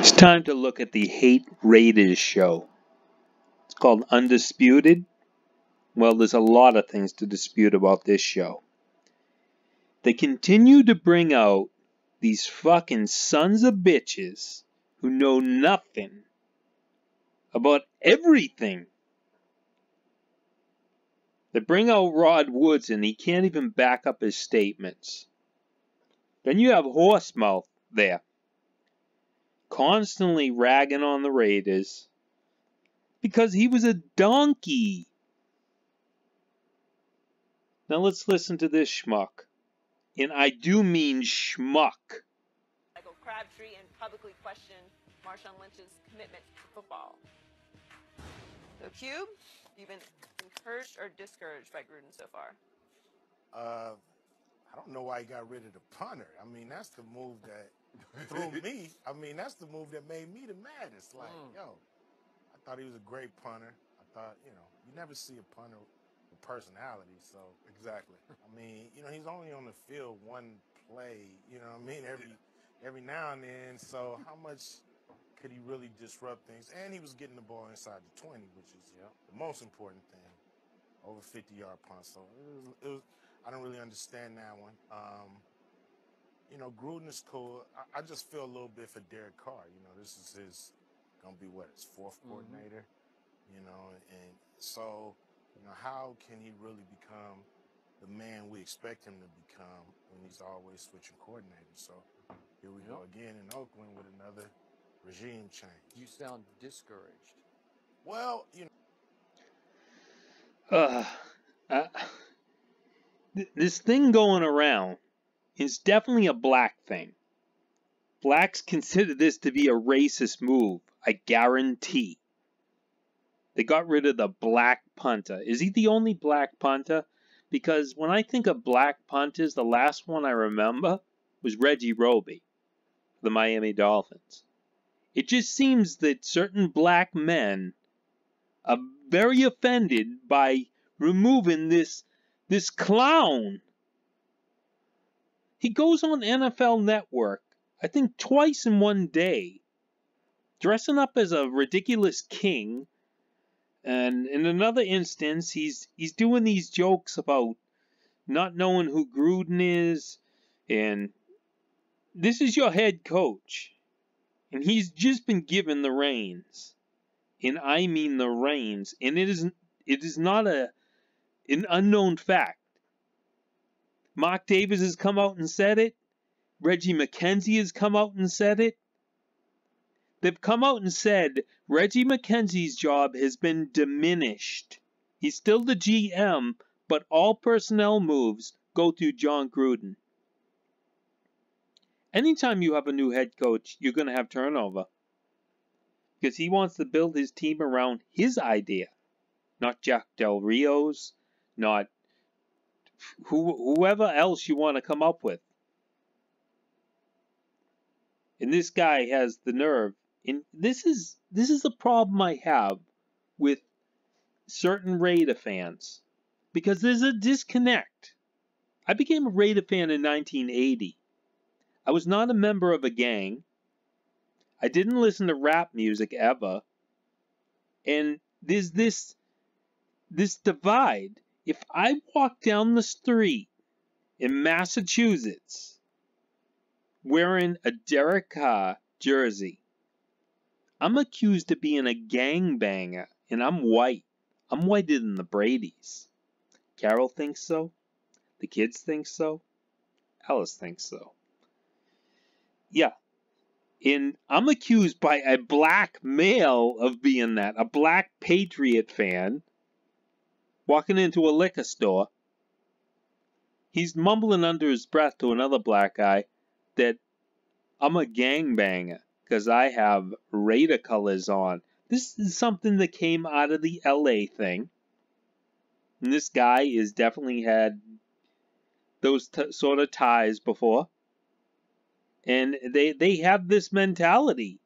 It's time to look at the Hate Raiders show. It's called Undisputed. Well, there's a lot of things to dispute about this show. They continue to bring out these fucking sons of bitches who know nothing about everything. They bring out Rod Woods and he can't even back up his statements. Then you have Horsemouth there, constantly ragging on the Raiders because he was a donkey. Now let's listen to this schmuck. And I do mean schmuck. Michael Crabtree and publicly questioned Marshawn Lynch's commitment to football. So, Cube, you've been encouraged or discouraged by Gruden so far? I don't know why he got rid of the punter. I mean, that's the move that threw me. I mean, that's the move that made me the maddest. Like, yo, I thought he was a great punter. I thought, you never see a punter with personality. So, exactly. I mean, he's only on the field one play, every now and then. So, how much could he really disrupt things? And he was getting the ball inside the 20, which is the most important thing. Over 50-yard punt. So, it was I don't really understand that one. Gruden is cool. I just feel a little bit for Derek Carr. This is his fourth coordinator. And so, how can he really become the man we expect him to become when he's always switching coordinators? So here we go again in Oakland with another regime change. You sound discouraged. Well, this thing going around is definitely a black thing. Blacks consider this to be a racist move, I guarantee. They got rid of the black punter. Is he the only black punter? Because when I think of black punters, the last one I remember was Reggie Roby, the Miami Dolphins. It just seems that certain black men are very offended by removing this clown. He goes on NFL Network, I think twice in one day, dressing up as a ridiculous king. And in another instance, he's doing these jokes about not knowing who Gruden is. And this is your head coach. And he's just been given the reins. And I mean the reins. And it is not an unknown fact. Mark Davis has come out and said it. Reggie McKenzie has come out and said it. They've come out and said Reggie McKenzie's job has been diminished. He's still the GM, but all personnel moves go through John Gruden. Anytime you have a new head coach, you're going to have turnover. Because he wants to build his team around his idea. Not Jack Del Rio's, not whoever else you want to come up with. And this guy has the nerve. And this is the problem I have with certain Raider fans. Because there's a disconnect. I became a Raider fan in 1980. I was not a member of a gang. I didn't listen to rap music ever. And there's this divide. If I walk down the street in Massachusetts wearing a Derek Carr jersey, I'm accused of being a gangbanger, and I'm white. I'm whiter than the Bradys. Carol thinks so. The kids think so. Alice thinks so. Yeah. And I'm accused by a black male of being that. A black Patriot fan walking into a liquor store. He's mumbling under his breath to another black guy that I'm a gangbanger because I have Raider colors on. This is something that came out of the LA thing. And this guy has definitely had those sort of ties before. And they have this mentality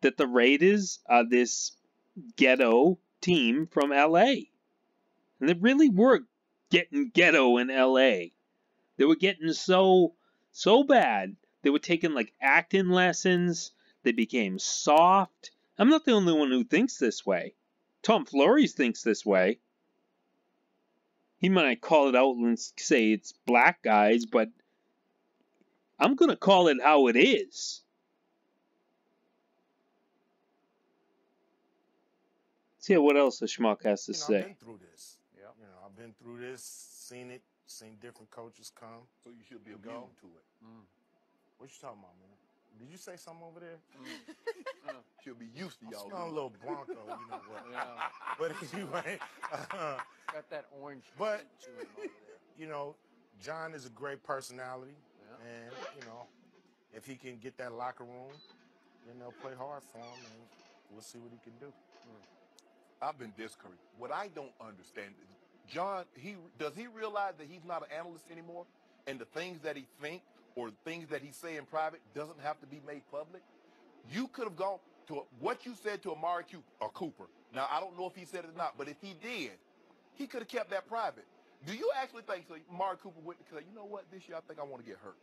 that the Raiders are this ghetto team from LA. And they really were getting ghetto in LA. They were getting so bad. They were taking like acting lessons. They became soft. I'm not the only one who thinks this way. Tom Flores thinks this way. He might call it out and say it's black guys, but I'm going to call it how it is. See what else the schmuck has to say. I've been through this. Yeah. I've been through this, seen it, seen different coaches come. So you should be immune to it. What you talking about, man? Did you say something over there? Should be used to I'm y'all. smelling a little Bronco, you know what? Yeah. But anyway, Got that orange But- tint to him over there. John is a great personality. Yeah. And, if he can get that locker room, then they'll play hard for him, and we'll see what he can do. I've been discouraged. What I don't understand is, John, does he realize that he's not an analyst anymore? And the things that he thinks or things that he say in private doesn't have to be made public? You could have gone to what you said to Amari Cooper. Now, I don't know if he said it or not, but if he did, he could have kept that private. Do you actually think so? Amari Cooper went to say, you know what, this year I think I want to get hurt.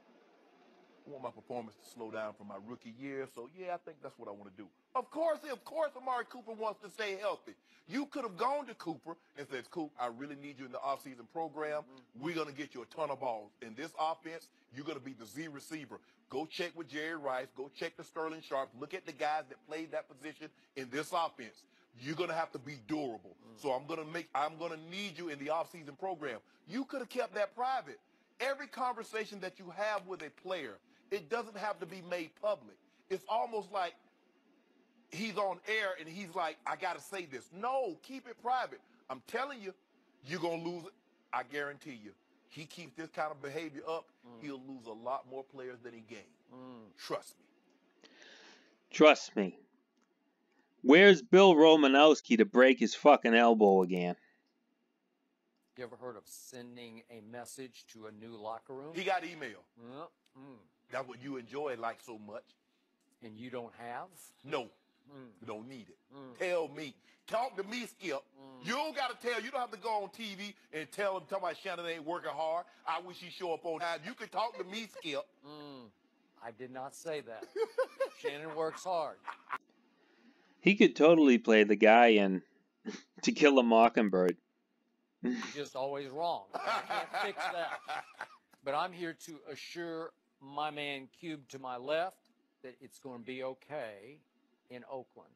I want my performance to slow down from my rookie year, so yeah, I think that's what I want to do. Of course, Amari Cooper wants to stay healthy. You could have gone to Cooper and said, Coop, I really need you in the offseason program. We're going to get you a ton of balls. In this offense, you're going to be the Z receiver. Go check with Jerry Rice. Go check the Sterling Sharp. Look at the guys that played that position in this offense. You're going to have to be durable. So I'm going to need you in the offseason program. You could have kept that private. Every conversation that you have with a player, it doesn't have to be made public. It's almost like he's on air and he's like, I got to say this. No, keep it private. I'm telling you, you're going to lose it. I guarantee you. He keeps this kind of behavior up, he'll lose a lot more players than he gained. Trust me. Trust me. Where's Bill Romanowski to break his fucking elbow again? You ever heard of sending a message to a new locker room? He got email. Mm. That's what you enjoy like so much. And you don't have? No, you don't need it. Tell me. Talk to me, Skip. You don't got to tell. You don't have to go on TV and tell about Shannon ain't working hard. I wish he show up on time. You can talk to me, Skip. I did not say that. Shannon works hard. He could totally play the guy in To Kill a Mockingbird. You're just always wrong. I can't fix that. But I'm here to assure my man Cube to my left that it's going to be okay in Oakland,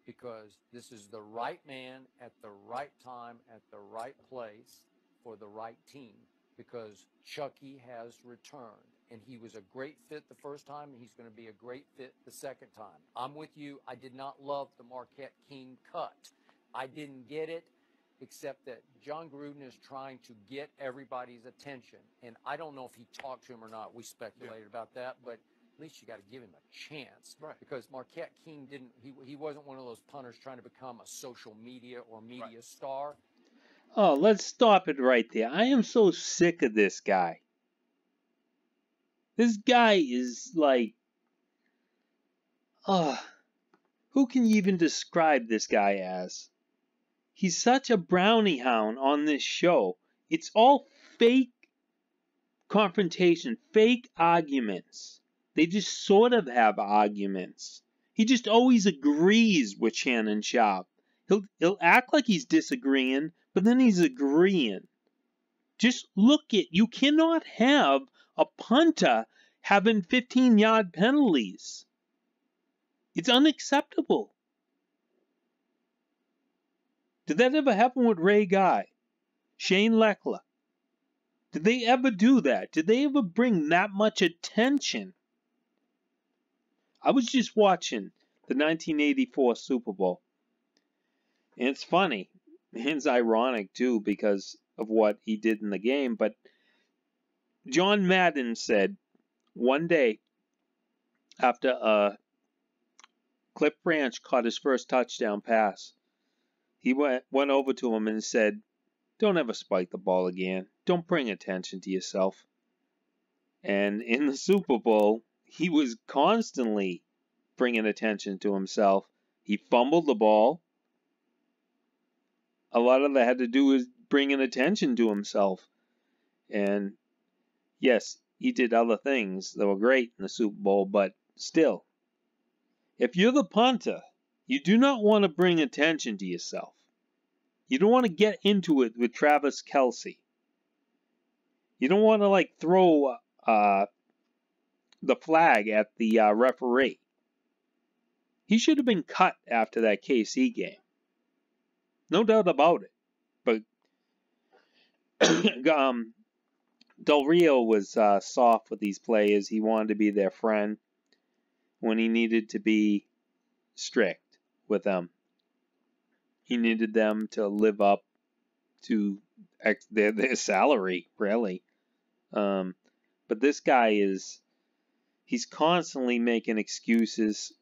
because this is the right man at the right time at the right place for the right team, because Chucky has returned. And he was a great fit the first time, and he's going to be a great fit the second time. I'm with you. I did not love the Marquette King cut. I didn't get it, except that John Gruden is trying to get everybody's attention. And I don't know if he talked to him or not. We speculated about that, but at least you got to give him a chance. Right. Because Marquette King he wasn't one of those punters trying to become a social media or media star. Oh, let's stop it right there. I am so sick of this guy. This guy is like, who can you even describe this guy as? He's such a brownie hound on this show. It's all fake confrontation, fake arguments. They just sort of have arguments. He just always agrees with Shannon Sharpe. He'll act like he's disagreeing, but then he's agreeing. Just look at, you cannot have a punter having 15-yard penalties. It's unacceptable. Did that ever happen with Ray Guy? Shane Lechler? Did they ever do that? Did they ever bring that much attention? I was just watching the 1984 Super Bowl. And it's funny. It's ironic, too, because of what he did in the game. But John Madden said one day after Cliff Branch caught his first touchdown pass, he went over to him and said, "Don't ever spike the ball again. Don't bring attention to yourself." And in the Super Bowl, he was constantly bringing attention to himself. He fumbled the ball. A lot of that had to do with bringing attention to himself. And yes, he did other things that were great in the Super Bowl, but still, If you're the punter, you do not want to bring attention to yourself. You don't want to get into it with Travis Kelce. You don't want to like throw the flag at the referee. He should have been cut after that KC game. No doubt about it. But Del Rio was soft with these players. He wanted to be their friend when he needed to be strict with them. He needed them to live up to their salary, really. But this guy he's constantly making excuses.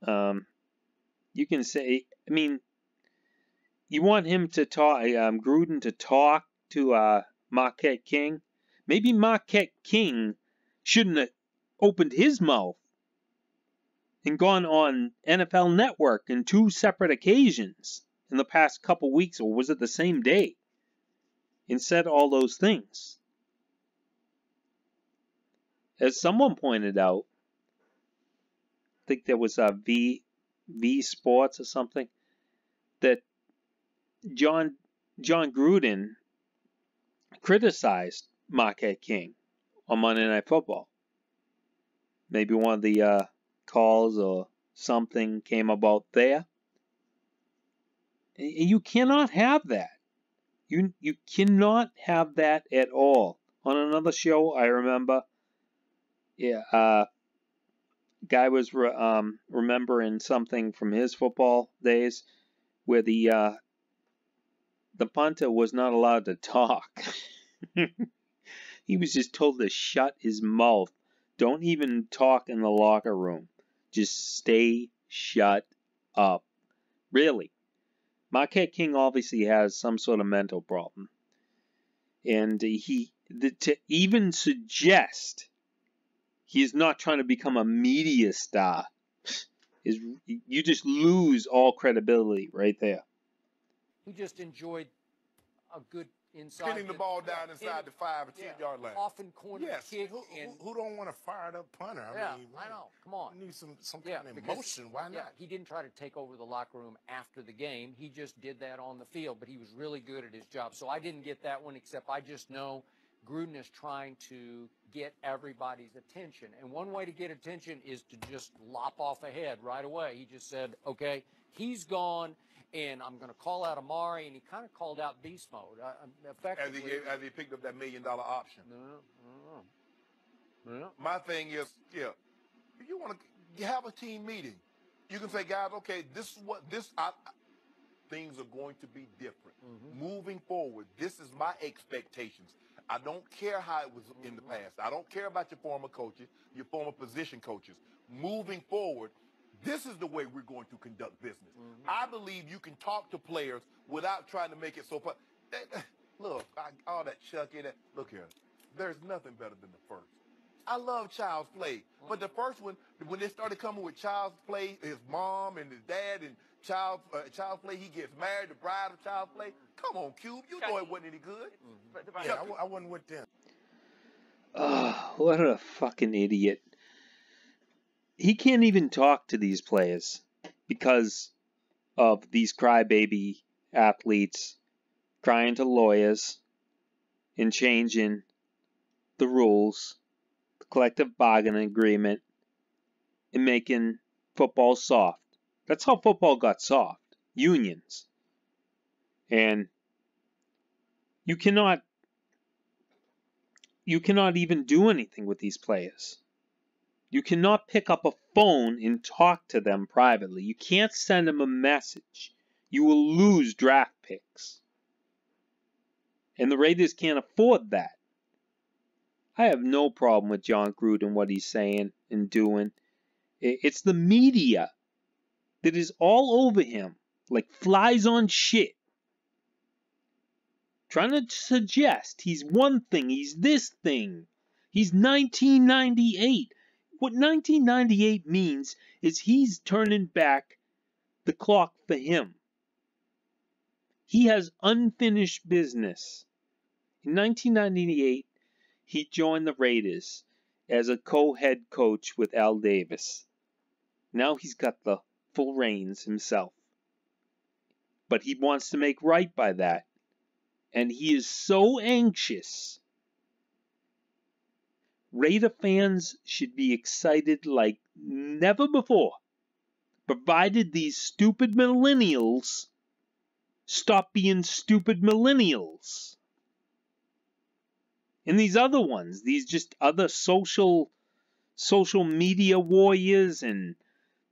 You can say, I mean, you want him to talk, Gruden to talk to Marquette King. Maybe Marquette King shouldn't have opened his mouth and gone on NFL Network in 2 separate occasions in the past couple weeks, or was it the same day, and said all those things. As someone pointed out, I think there was a V Sports or something, that John Gruden criticized Marquette King on Monday Night Football. Maybe one of the calls or something came about there. You cannot have that. You cannot have that at all. On another show, I remember, guy was remembering something from his football days where the punter was not allowed to talk. He was just told to shut his mouth. Don't even talk in the locker room. Just stay shut up. Really. Marquette King obviously has some sort of mental problem. And to even suggest he is not trying to become a media star, you just lose all credibility right there. He just enjoyed a good inside. Pinning the ball down inside the 5 or 10-yard line. Often corner kick. Who don't want a fired up punter? I mean, I know. Come on. You need some kind of emotion. Why not? Yeah, he didn't try to take over the locker room after the game. He just did that on the field, but he was really good at his job. So I didn't get that one, except I just know Gruden is trying to get everybody's attention. And one way to get attention is to just lop off ahead right away. He just said, okay, he's gone, and I'm going to call out Amari, and he kind of called out beast mode. Effectively, As he picked up that $1 million option. No. My thing is, if you want to have a team meeting, you can say, guys, okay, this is what things are going to be different. Moving forward, this is my expectations. I don't care how it was in the past. I don't care about your former coaches, your former position coaches. Moving forward, this is the way we're going to conduct business. I believe you can talk to players without trying to make it so fun. Look, all that Chucky, look here. There's nothing better than the first. I love Child's Play, but the first one, when they started coming with Child's Play, his mom and his dad and Child's Play, he gets married, the bride of Child's Play. Come on, Cube, you know it wasn't any good. Yeah, I wasn't with them. Oh, what a fucking idiot. He can't even talk to these players because of these crybaby athletes crying to lawyers and changing the rules, the collective bargaining agreement, and making football soft. That's how football got soft. Unions. And you cannot even do anything with these players. You cannot pick up a phone and talk to them privately. You can't send them a message. You will lose draft picks. And the Raiders can't afford that. I have no problem with John Gruden, what he's saying and doing. It's the media that is all over him, like flies on shit. Trying to suggest he's one thing, he's this thing. He's 1998. What 1998 means is he's turning back the clock for him. He has unfinished business. In 1998, he joined the Raiders as a co-head coach with Al Davis. Now he's got the full reins himself. But he wants to make right by that. And he is so anxious. Raider fans should be excited like never before, provided these stupid millennials stop being stupid millennials. And these other ones, these just other social media warriors and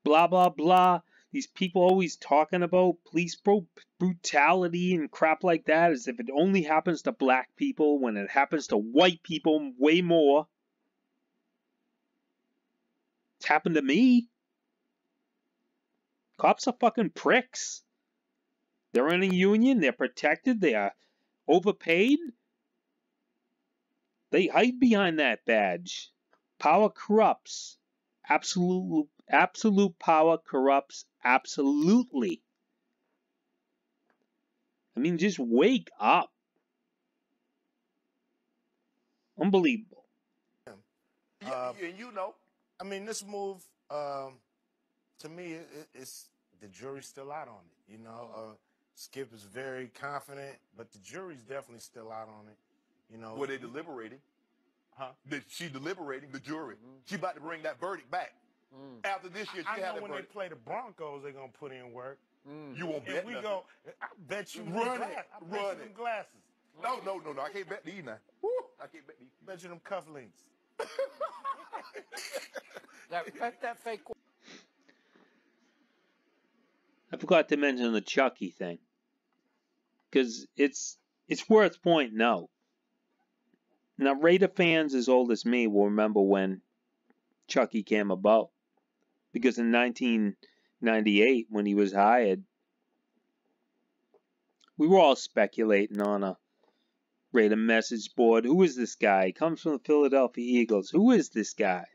blah, blah, blah. These people always talking about police brutality and crap like that as if it only happens to black people when it happens to white people way more. It's happened to me. Cops are fucking pricks. They're in a union. They're protected. They are overpaid. They hide behind that badge. Power corrupts. Absolute power corrupts absolutely. I mean, just wake up. Unbelievable. And you know, I mean, this move, to me, it's the jury's still out on it. You know, Skip is very confident, but the jury's definitely still out on it. You know, were they deliberating? Huh? She deliberating the jury. She about to bring that verdict back. After this year, she I had know that when verdict. they play the Broncos, they're gonna put in work. You won't bet If we nothing. go, I bet you Run it. I bet Run you it. them glasses. No. I can't bet these now. Woo, I can't bet these. Bet you them cufflinks. That fake. I forgot to mention the Chucky thing. Because it's worth pointing out. Now, Raider fans as old as me will remember when Chucky came about. Because in 1998, when he was hired, we were all speculating on a Raider message board. Who is this guy? He comes from the Philadelphia Eagles. Who is this guy?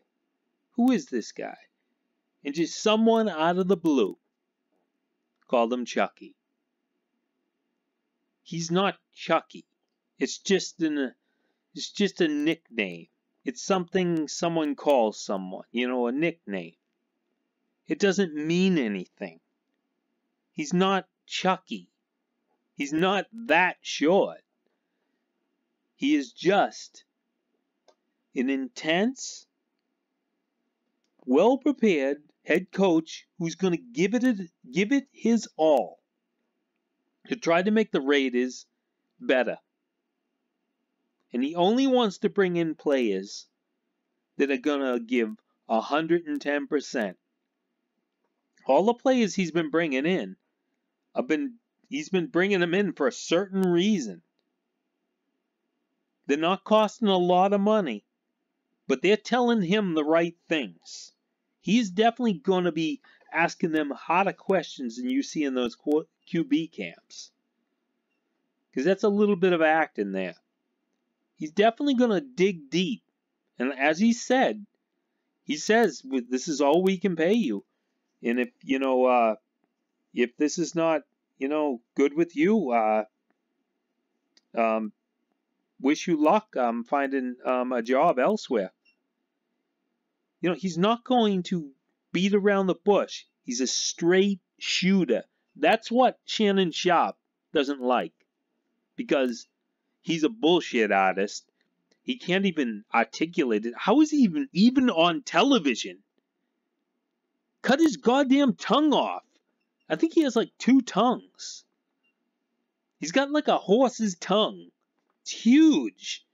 Who is this guy? And just someone out of the blue called him Chucky. He's not Chucky. It's just a nickname. It's something someone calls someone, you know, a nickname. It doesn't mean anything. He's not Chucky. He's not that short. He is just an intense, well-prepared head coach who's going to give it his all to try to make the Raiders better. And he only wants to bring in players that are going to give 110%. All the players he's been bringing in he's been bringing them in for a certain reason. They're not costing a lot of money, but they're telling him the right things. He's definitely going to be asking them harder questions than you see in those QB camps. Because that's a little bit of acting there. He's definitely going to dig deep. And as he says, this is all we can pay you. And if, if this is not, good with you, wish you luck finding a job elsewhere. He's not going to beat around the bush. He's a straight shooter. That's what Shannon Sharpe doesn't like. Because he's a bullshit artist. He can't even articulate it. How is he even on television? Cut his goddamn tongue off. I think he has like 2 tongues. He's got like a horse's tongue. It's huge.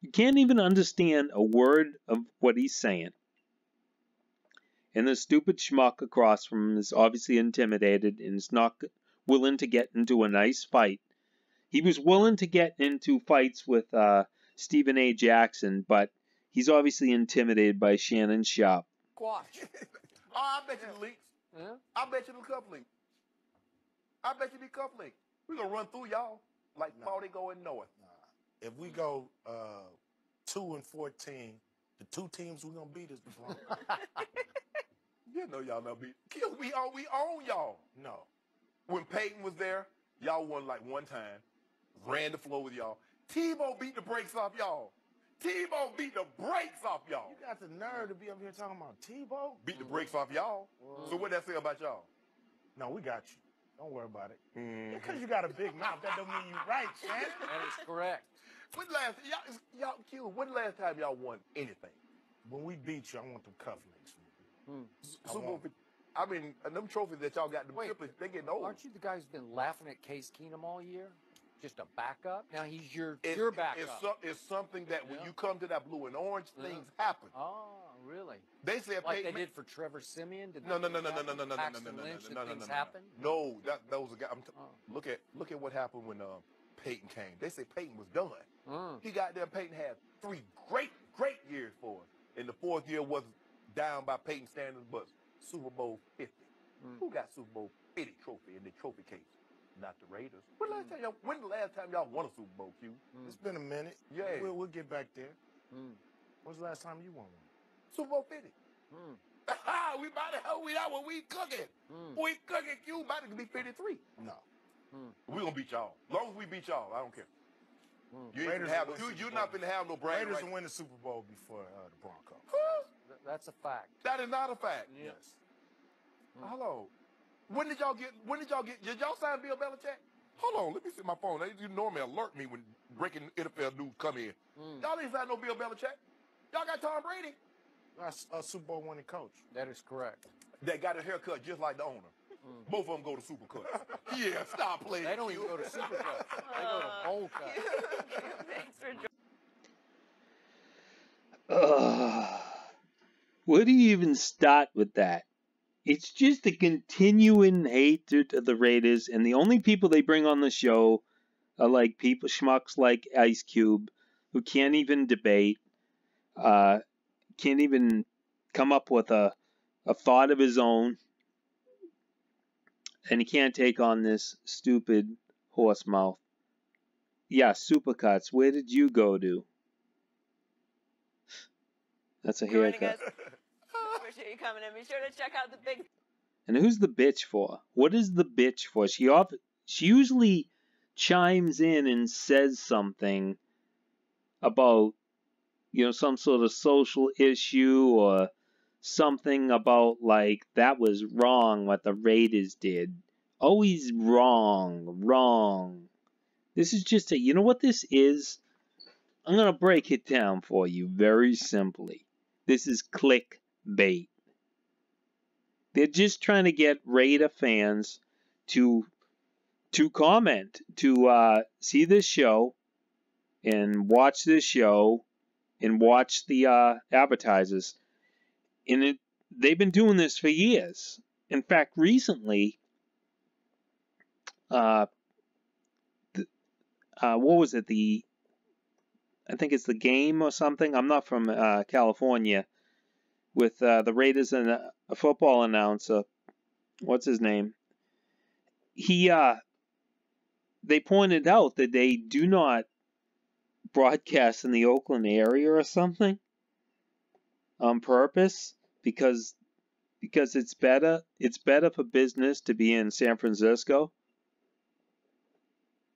You can't even understand a word of what he's saying. And the stupid schmuck across from him is obviously intimidated and is not willing to get into a nice fight. He was willing to get into fights with Stephen A. Jackson, but he's obviously intimidated by Shannon Sharpe. Watch. Oh, I bet you the leaks. Yeah. I bet you the cup link. I bet you the cup link. We're going to run through y'all like Paulie going north. If we go 2-14, the 2 teams we're gonna beat is the Broncos. You know y'all not beat. We own y'all. No. When Peyton was there, y'all won like one time. Ran the floor with y'all. Tebow beat the brakes off y'all. Tebow beat the brakes off y'all. got the nerve to be up here talking about Tebow? Beat the brakes off y'all. So what that say about y'all? No, we got you. Don't worry about it. Mhm. Because you got a big mouth, that don't mean you right, Shannon. That is correct. When last when the last time y'all won anything? When we beat you, I want them cufflinks. Super Bowl 50. I mean, them trophies that y'all got, them triplets, they getting old. Aren't you the guy who's been laughing at Case Keenum all year? Just a backup? Now he's your It's backup. It's something that when Yeah. you come to that blue and orange, Yeah. things happen. Oh, really? They said Like Peyton they did for Trevor Simeon? Did No, they no, no, do no, no, that no, with no, no, no, no, Paxton no, Lynch, no, that no, no, things no. happen? No, that was a guy. Oh. Look at what happened when Peyton came. They say Peyton was done. Mm. He got there. Peyton had 3 great years for us. And the 4th year was down by Peyton standards, but Super Bowl 50. Who got Super Bowl 50 trophy in the trophy case? Not the Raiders. When the last time y'all won a Super Bowl, Q? It's been a minute. Yeah. We'll get back there. Mm. When's the last time you won one? Super Bowl 50. Mm. We about to hell we out when we cooking. Mm. We cooking, Q. About to be 53. No. We gonna beat y'all. As long as we beat y'all, I don't care. You ain't Raiders gonna have will win Super you're Bowl. not gonna have no brag Raiders right. will win the Super Bowl before the Broncos. That's a fact. That is not a fact. Yeah. Yes. Hello. When did y'all get did y'all sign Bill Belichick? Hold on, let me see my phone. You normally alert me when breaking NFL news come in. Y'all ain't signed no Bill Belichick. Y'all got Tom Brady. That's a Super Bowl winning coach. That is correct. That got a haircut just like the owner. Both of them go to Supercut. Yeah, stop playing. They don't even go to Supercuts. They go to Bowl Cuts. Thanks for joining. Where do you even start with that? It's just a continuing hatred of the Raiders, and the only people they bring on the show are like people, schmucks like Ice Cube, who can't even debate, can't even come up with a thought of his own, and he can't take on this stupid horse mouth. Yeah, Supercuts, where did you go to? That's a Good morning, haircut. guys. Appreciate you coming in. Be sure to check out the big. And who's the bitch for? What is the bitch for? She usually chimes in and says something about, some sort of social issue or something about like that was wrong what the Raiders did. Always wrong. This is just you know what this is? I'm going to break it down for you very simply. This is clickbait. They're just trying to get Raider fans to comment, to see this show and watch this show and watch the advertisers. And they've been doing this for years. In fact, recently, what was it? I think it's the game or something. I'm not from California. With the Raiders and a football announcer, what's his name? They pointed out that they do not broadcast in the Oakland area or something on purpose because it's better for business to be in San Francisco.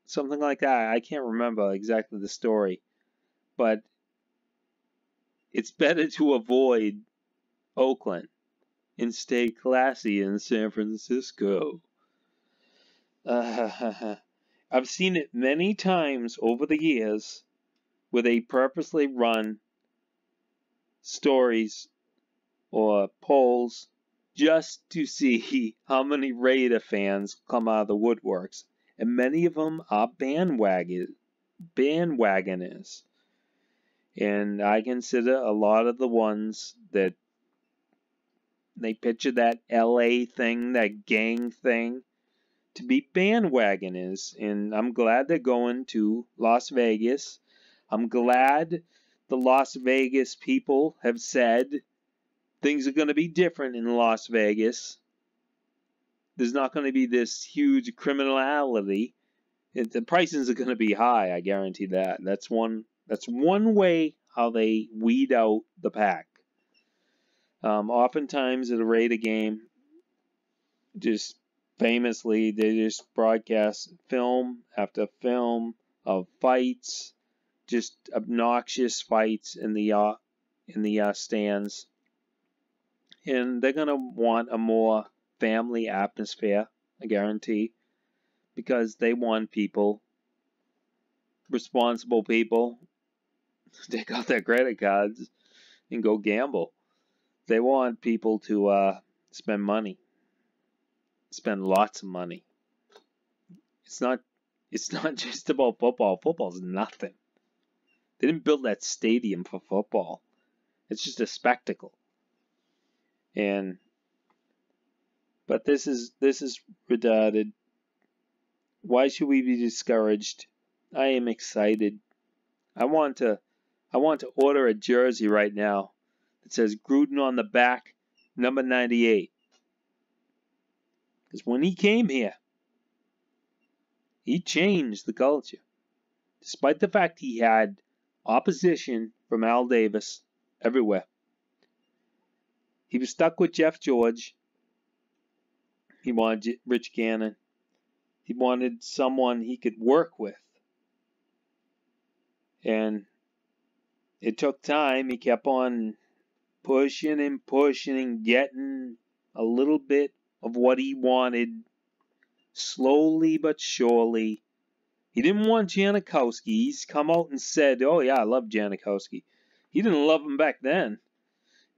Something like that. I can't remember exactly the story, but it's better to avoid Oakland and stay classy in San Francisco. I've seen it many times over the years where they purposely run stories or polls just to see how many Raider fans come out of the woodworks. And many of them are bandwagoners. And I consider a lot of the ones that they picture that LA thing, that gang thing, to be bandwagoners. And I'm glad they're going to Las Vegas. I'm glad the Las Vegas people have said things are going to be different in Las Vegas. There's not going to be this huge criminality. The prices are going to be high, I guarantee that. That's one way how they weed out the pack. Oftentimes at a Raider game, just famously, they just broadcast film after film of fights, just obnoxious fights in the in the stands. And they're going to want a more family atmosphere, I guarantee, because they want people, responsible people, to take out their credit cards and go gamble. They want people to spend money, spend lots of money. It's not just about football. Football's nothing. They didn't build that stadium for football. It's just a spectacle. But this is retarded. Why should we be discouraged? I am excited. I want to order a jersey right now that says Gruden on the back, number 98. Because when he came here, he changed the culture. Despite the fact he had opposition from Al Davis everywhere. He was stuck with Jeff George. He wanted Rich Gannon. He wanted someone he could work with. And it took time. He kept on pushing and getting a little bit of what he wanted, slowly but surely. He didn't want Janikowski. He's come out and said, oh yeah, I love Janikowski. He didn't love him back then.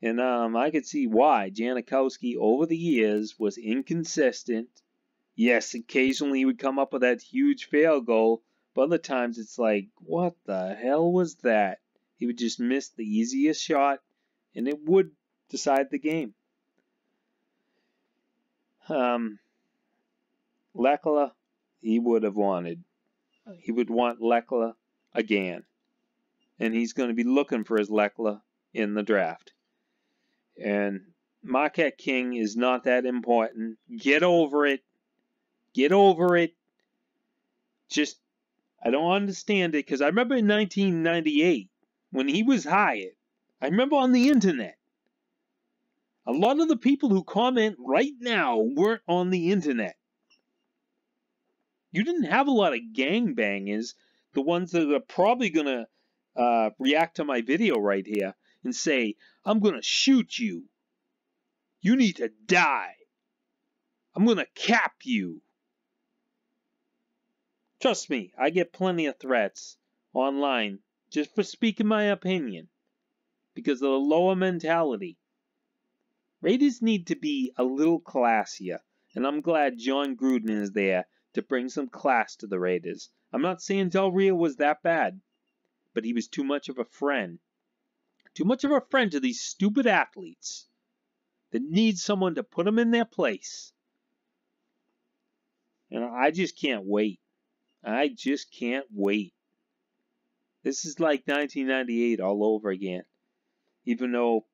And I could see why. Janikowski, over the years, was inconsistent. Yes, occasionally he would come up with that huge field goal, but other times it's like, what the hell was that? He would just miss the easiest shot, and it would decide the game. Lechler, he would have wanted. He would want Lechler again. And he's going to be looking for his Lechler in the draft. And Marquette King is not that important. Get over it. Get over it. Just, I don't understand it, because I remember in 1998, when he was hired, I remember on the internet, a lot of the people who comment right now weren't on the internet. You didn't have a lot of gangbangers, the ones that are probably going to react to my video right here and say, I'm going to shoot you. You need to die. I'm going to cap you. Trust me, I get plenty of threats online just for speaking my opinion because of the lower mentality. Raiders need to be a little classier, and I'm glad Jon Gruden is there to bring some class to the Raiders. I'm not saying Del Rio was that bad, but he was too much of a friend. Too much of a friend to these stupid athletes that need someone to put them in their place. And I just can't wait. I just can't wait. This is like 1998 all over again. Even though,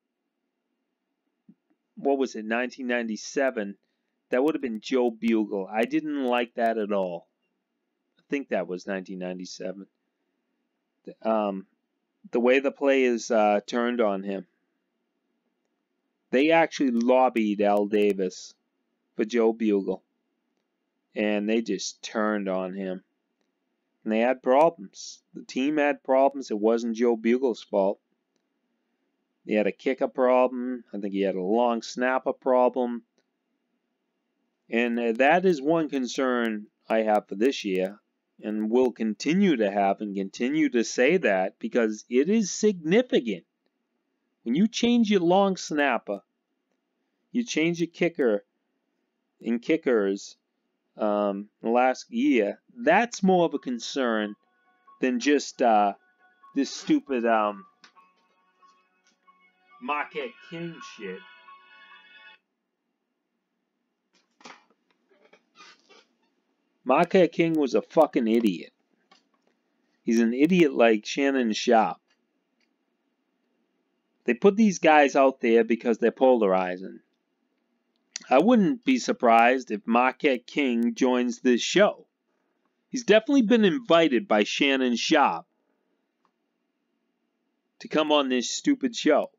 what was it, 1997, that would have been Joe Bugle. I didn't like that at all. I think that was 1997. The way the players turned on him. They actually lobbied Al Davis for Joe Bugle. And they just turned on him. And they had problems. The team had problems. It wasn't Joe Bugle's fault. He had a kicker problem. I think he had a long snapper problem. And that is one concern I have for this year. And will continue to have and continue to say that because it is significant. When you change your long snapper, you change your kicker in kickers the last year, that's more of a concern than just this stupid Marquette King shit. Marquette King was a fucking idiot. He's an idiot like Shannon Sharpe. They put these guys out there because they're polarizing. I wouldn't be surprised if Marquette King joins this show. He's definitely been invited by Shannon Sharpe to come on this stupid show.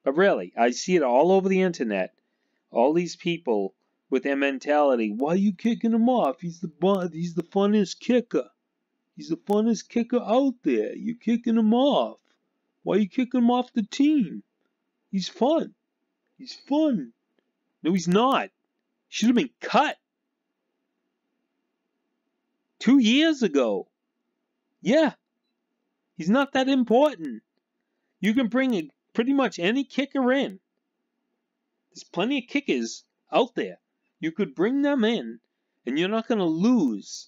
But really, I see it all over the internet. All these people with their mentality, why are you kicking him off? He's the funniest kicker. He's the funnest kicker out there. You're kicking him off. Why are you kicking him off the team? He's fun. He's fun. No, he's not. Should have been cut 2 years ago. Yeah, he's not that important. You can bring pretty much any kicker in. There's plenty of kickers out there. You could bring them in, and you're not going to lose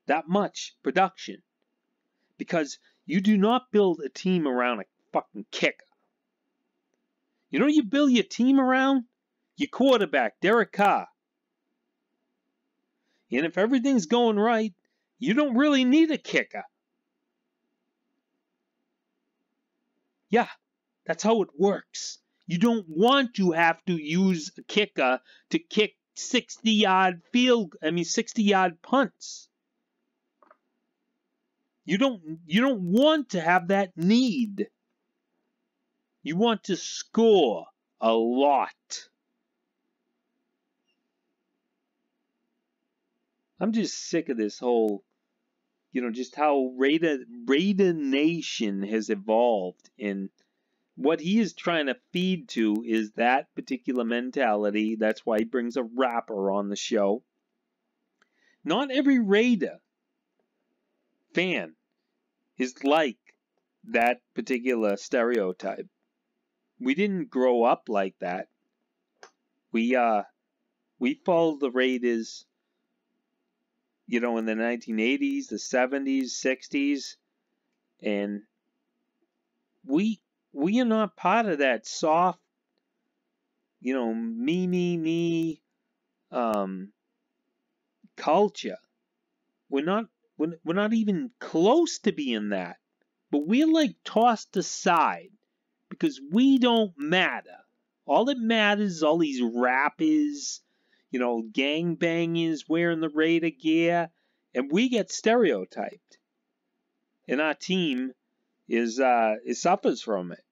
that much production because you do not build a team around a fucking kicker. You know what you build your team around? Your quarterback, Derek Carr. And if everything's going right, you don't really need a kicker. Yeah, that's how it works. You don't want to have to use a kicker to kick 60-yard punts. You don't want to have that need. You want to score a lot. I'm just sick of this whole, just how Raider Nation has evolved, and what he is trying to feed to is that particular mentality. That's why he brings a rapper on the show. Not every Raider fan is like that particular stereotype. We didn't grow up like that. We followed the Raiders, in the 1980s, the 70s, 60s, and we are not part of that soft, me, culture. We're not even close to being that. But we're like tossed aside because we don't matter. All that matters is all these rappers, gangbangers wearing the Raider gear, and we get stereotyped. And our team suffers from it.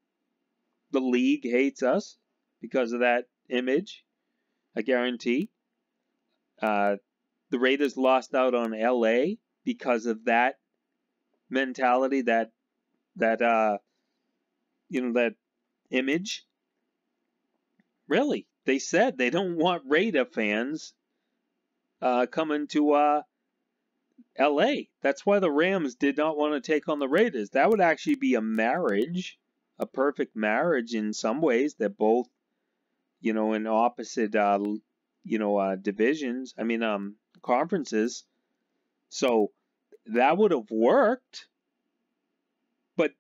The league hates us because of that image, I guarantee. The Raiders lost out on LA because of that mentality, that image. Really, they said they don't want Raider fans coming to LA. That's why the Rams did not want to take on the Raiders. That would actually be a marriage, a perfect marriage in some ways. They're both, in opposite, divisions. Conferences. So that would have worked. But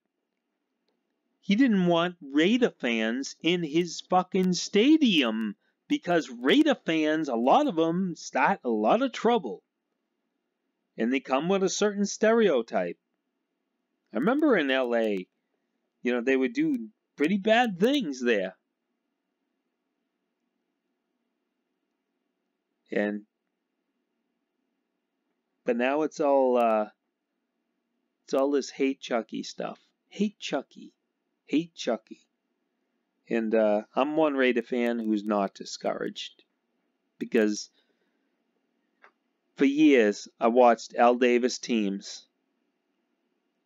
he didn't want Raider fans in his fucking stadium because Raider fans, a lot of them, start a lot of trouble. And they come with a certain stereotype. I remember in LA, they would do pretty bad things there. But now it's all this hate Chucky stuff. Hate Chucky. Hate Chucky. And I'm one Raider fan who's not discouraged. Because for years I watched Al Davis teams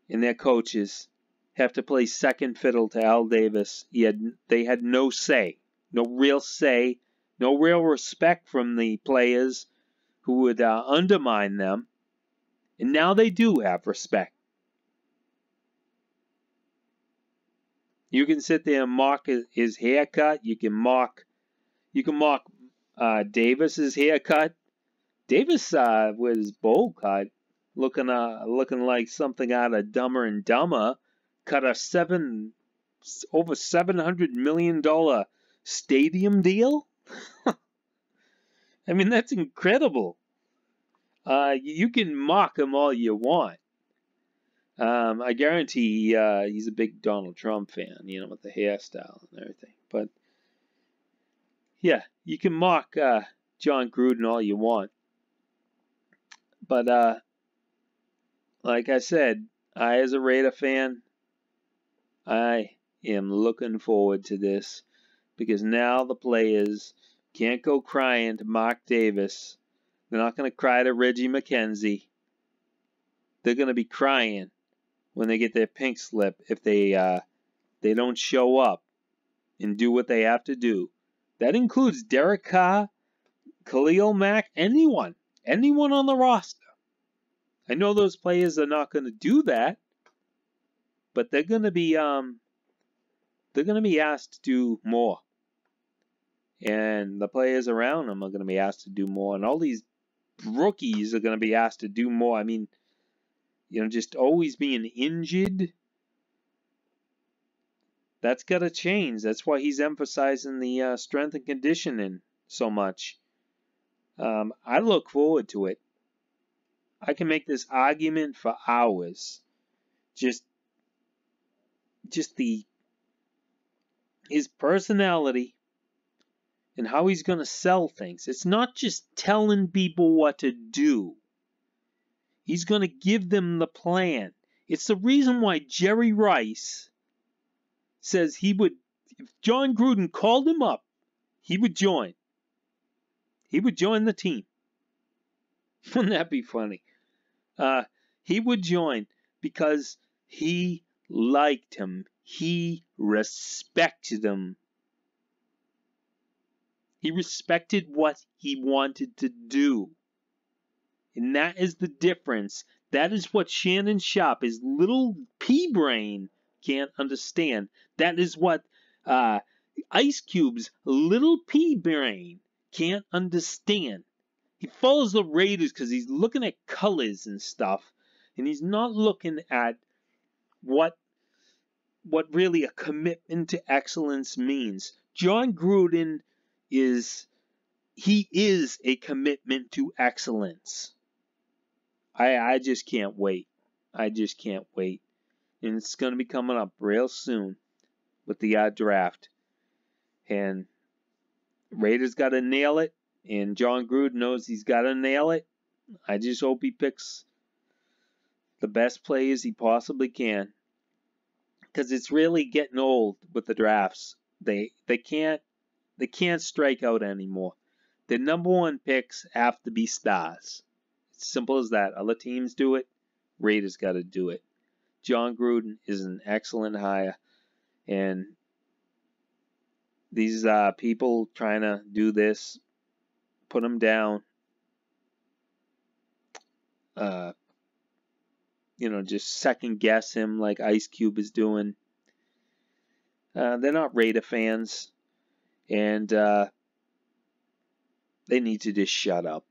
and their coaches have to play second fiddle to Al Davis. They had no say. No real say. No real respect from the players who would undermine them. And now they do have respect. You can sit there and mock his haircut. You can mock Davis's haircut. Davis with his bowl cut, looking like something out of Dumber and Dumber, cut a over $700 million stadium deal. That's incredible. You can mock him all you want. I guarantee he's a big Donald Trump fan, with the hairstyle and everything. But yeah, you can mock John Gruden all you want. But like I said, I as a Raider fan, I am looking forward to this because now the players can't go crying to Mark Davis. They're not going to cry to Reggie McKenzie. they're going to be crying when they get their pink slip if they don't show up and do what they have to do. That includes Derek Carr, Khalil Mack, anyone on the roster. I know those players are not going to do that, but they're going to be asked to do more. And the players around them are going to be asked to do more. And all these rookies are going to be asked to do more. I mean, just always being injured, that's got to change. That's why he's emphasizing the strength and conditioning so much. I look forward to it. I can make this argument for hours. Just his personality and how he's going to sell things. It's not just telling people what to do. He's going to give them the plan. It's the reason why Jerry Rice says he would, if John Gruden called him up, he would join. He would join the team. Wouldn't that be funny? He would join because he liked him. He respected him. He respected what he wanted to do. And that is the difference. That is what Shannon Sharpe, his little pea brain, can't understand. That is what Ice Cube's little pea brain can't understand. He follows the Raiders because he's looking at colors and stuff, and he's not looking at what really a commitment to excellence means. John Gruden is a commitment to excellence. I just can't wait. I just can't wait. And it's going to be coming up real soon with the draft. And Raiders got to nail it. And John Gruden knows he's got to nail it. I just hope he picks the best players he possibly can. Because it's really getting old with the drafts. They can't strike out anymore. The number one picks have to be stars. It's simple as that. Other teams do it. Raiders got to do it. John Gruden is an excellent hire. And these people trying to do this, put him down. Just second guess him like Ice Cube is doing. They're not Raider fans. And they need to just shut up.